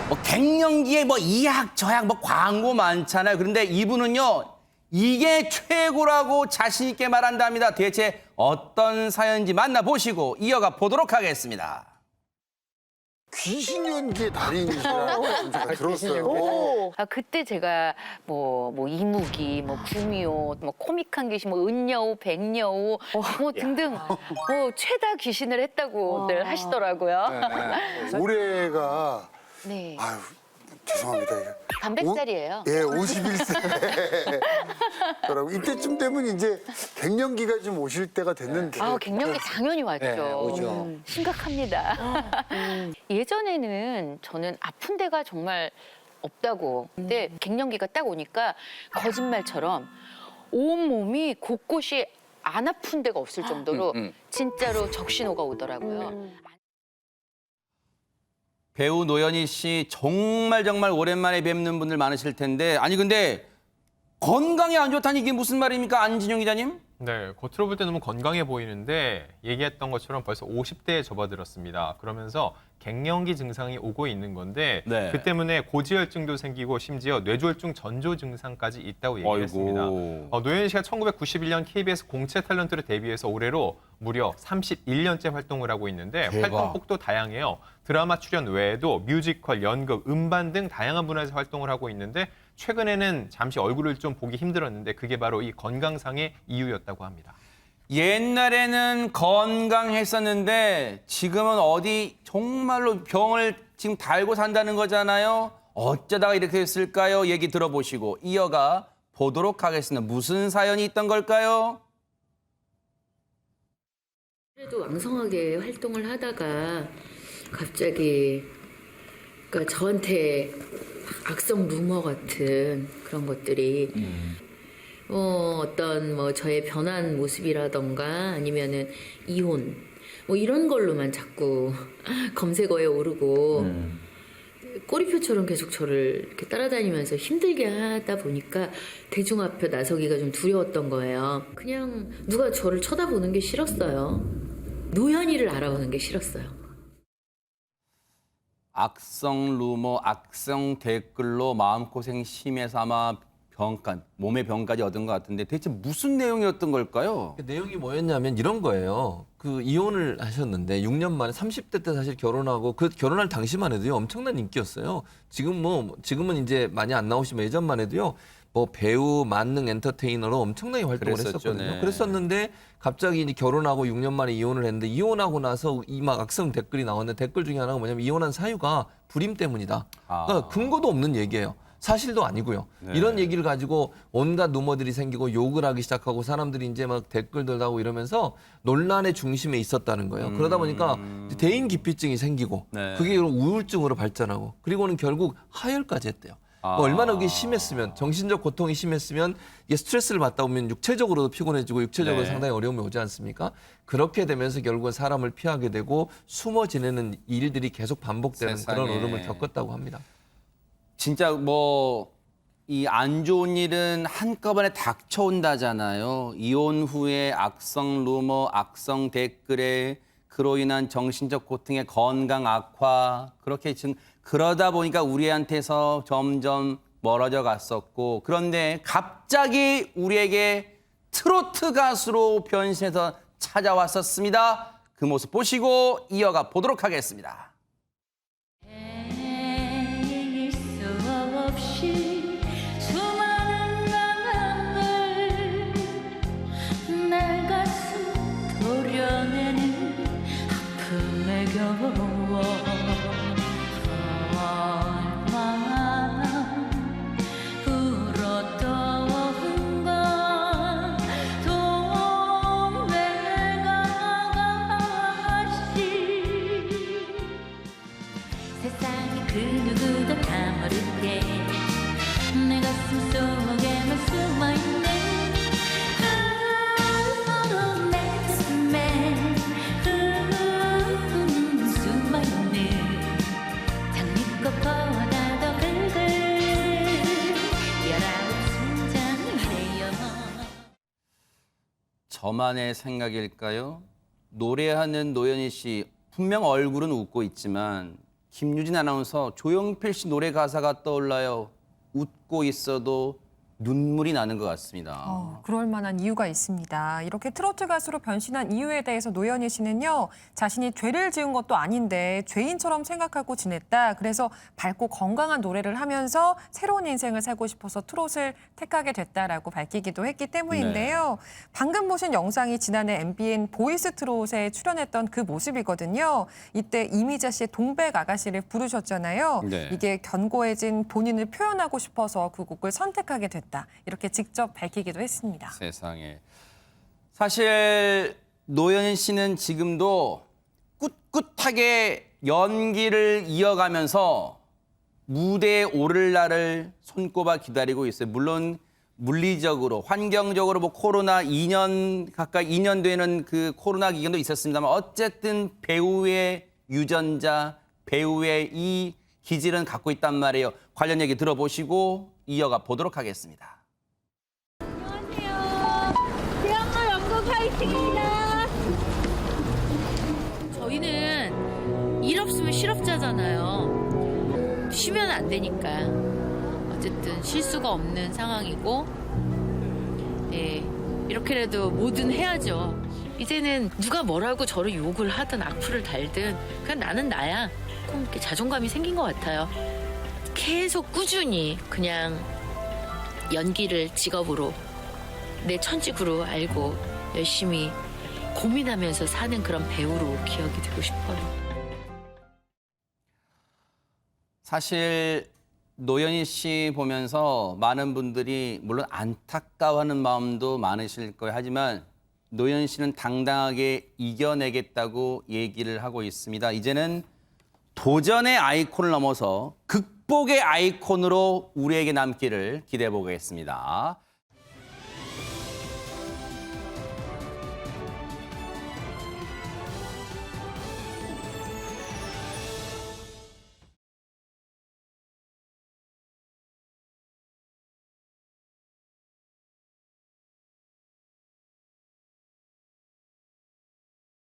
뭐 갱년기에 뭐 이약 저약 뭐 광고 많잖아요. 그런데 이분은요. 이게 최고라고 자신 있게 말한답니다. 대체 어떤 사연인지 만나보시고 이어가 보도록 하겠습니다. 귀신 연기의 달인이시라고 제가 들었어요. 그때 제가 뭐 이무기, 뭐 구미호, 뭐 코믹한 귀신, 뭐 은여우, 백여우, 뭐 등등 최다 귀신을 했다고들 하시더라고요. 네. 올해가 네. 아유 죄송합니다. 단백살이에요. 예, 51세. 이때쯤 되면 이제 갱년기가 좀 오실 때가 됐는데. 갱년기 당연히 왔죠. 네, 오죠. 심각합니다. 예전에는 저는 아픈 데가 정말 없다고. 근데 갱년기가 딱 오니까 거짓말처럼 온몸이 곳곳이 안 아픈 데가 없을 정도로 진짜로 적신호가 오더라고요. 배우 노현희 씨 정말 오랜만에 뵙는 분들 많으실 텐데 아니 근데 건강이 안 좋다니 이게 무슨 말입니까? 안진영 기자님? 네, 겉으로 볼 때 너무 건강해 보이는데 얘기했던 것처럼 벌써 50대에 접어들었습니다. 그러면서 갱년기 증상이 오고 있는 건데 네. 그 때문에 고지혈증도 생기고 심지어 뇌졸중 전조 증상까지 있다고 얘기했습니다. 노현희 씨가 1991년 KBS 공채 탤런트로 데뷔해서 올해로 무려 31년째 활동을 하고 있는데 대박. 활동폭도 다양해요. 드라마 출연 외에도 뮤지컬, 연극, 음반 등 다양한 분야에서 활동을 하고 있는데 최근에는 잠시 얼굴을 좀 보기 힘들었는데 그게 바로 이 건강상의 이유였다고 합니다. 옛날에는 건강했었는데 지금은 어디 정말로 병을 지금 달고 산다는 거잖아요. 어쩌다가 이렇게 됐을까요? 얘기 들어보시고 이어가 보도록 하겠습니다. 무슨 사연이 있던 걸까요? 그래도 왕성하게 활동을 하다가 갑자기 그러니까 저한테 악성 루머 같은 그런 것들이 어떤 뭐 저의 변한 모습이라던가 아니면은 이혼 뭐 이런 걸로만 자꾸 검색어에 오르고 꼬리표처럼 계속 저를 이렇게 따라다니면서 힘들게 하다 보니까 대중 앞에 나서기가 좀 두려웠던 거예요. 그냥 누가 저를 쳐다보는 게 싫었어요. 노현이를 알아보는 게 싫었어요. 악성 루머, 악성 댓글로 마음고생 심해서 아마 몸의 병까지 얻은 것 같은데 대체 무슨 내용이었던 걸까요? 내용이 뭐였냐면 이런 거예요. 그 이혼을 하셨는데 6년 만에 30대 때 사실 결혼하고 그 결혼할 당시만 해도요 엄청난 인기였어요. 지금은 이제 많이 안 나오시면 예전만 해도요 뭐 배우, 만능 엔터테이너로 엄청나게 활동을 그랬었죠, 했었거든요. 네. 그랬었는데 갑자기 이제 결혼하고 6년 만에 이혼을 했는데 이혼하고 나서 이 막 악성 댓글이 나왔는데 댓글 중에 하나가 뭐냐면 이혼한 사유가 불임 때문이다. 그러니까 근거도 없는 얘기예요. 사실도 아니고요. 네. 이런 얘기를 가지고 온갖 루머들이 생기고 욕을 하기 시작하고 사람들이 이제 막 댓글들 하고 이러면서 논란의 중심에 있었다는 거예요. 그러다 보니까 이제 대인 기피증이 생기고 네. 그게 우울증으로 발전하고 그리고는 결국 하혈까지 했대요. 얼마나 그게 심했으면 정신적 고통이 심했으면 이게 스트레스를 받다 보면 육체적으로도 피곤해지고 육체적으로 네. 상당히 어려움이 오지 않습니까? 그렇게 되면서 결국은 사람을 피하게 되고 숨어 지내는 일들이 계속 반복되는 세상에. 그런 흐름을 겪었다고 합니다. 진짜 뭐 이 안 좋은 일은 한꺼번에 닥쳐온다잖아요. 이혼 후에 악성 루머, 악성 댓글에 그로 인한 정신적 고통의 건강 악화 그렇게 지금 그러다 보니까 우리한테서 점점 멀어져 갔었고 그런데 갑자기 우리에게 트로트 가수로 변신해서 찾아왔었습니다. 그 모습 보시고 이어가 보도록 하겠습니다. 헤아릴 수 없이 수많은 마음을 내 가슴 도려내는 아픔에 겨워 얼마나 울었던 건 동네가 세상에 그 누구도 다 모르게 내 가슴 속에만 숨어있는 너로 내 가슴에 숨어있는 장미꽃보다도 굵은 19심장이래요. 저만의 생각일까요? 노래하는 노현희 씨 분명 얼굴은 웃고 있지만 김유진 아나운서, 조용필 씨 노래 가사가 떠올라요. 웃고 있어도 눈물이 나는 것 같습니다. 그럴 만한 이유가 있습니다. 이렇게 트로트 가수로 변신한 이유에 대해서 노현희 씨는요, 자신이 죄를 지은 것도 아닌데 죄인처럼 생각하고 지냈다. 그래서 밝고 건강한 노래를 하면서 새로운 인생을 살고 싶어서 트롯을 택하게 됐다라고 밝히기도 했기 때문인데요. 방금 보신 영상이 지난해 MBN 보이스 트롯에 출연했던 그 모습이거든요. 이때 이미자 씨의 동백 아가씨를 부르셨잖아요. 네. 이게 견고해진 본인을 표현하고 싶어서 그 곡을 선택하게 됐다. 이렇게 직접 밝히기도 했습니다. 세상에. 사실 노현희 씨는 지금도 꿋꿋하게 연기를 이어가면서 무대에 오를 날을 손꼽아 기다리고 있어요. 물론 물리적으로, 환경적으로 뭐 코로나 2년 가까이 2년 되는 그 코로나 기간도 있었습니다만 어쨌든 배우의 유전자, 배우의 이 기질은 갖고 있단 말이에요. 관련 얘기 들어보시고 이어가 보도록 하겠습니다. 저희는 일 없으면 실업자잖아요. 쉬면 안 되니까. 어쨌든 쉴 수가 없는 상황이고, 예, 이렇게라도 뭐든 해야죠. 이제는 누가 뭐라고 저를 욕을 하든 악플을 달든 그냥 나는 나야. 조금 이렇게 자존감이 생긴 것 같아요. 계속 꾸준히 그냥 연기를 직업으로 내 천직으로 알고 열심히 고민하면서 사는 그런 배우로 기억이 되고 싶어요. 사실 노현희 씨 보면서 많은 분들이 물론 안타까워하는 마음도 많으실 거예요. 하지만 노현희 씨는 당당하게 이겨내겠다고 얘기를 하고 있습니다. 이제는 도전의 아이콘을 넘어서 극복의 아이콘으로 우리에게 남기를 기대해 보겠습니다.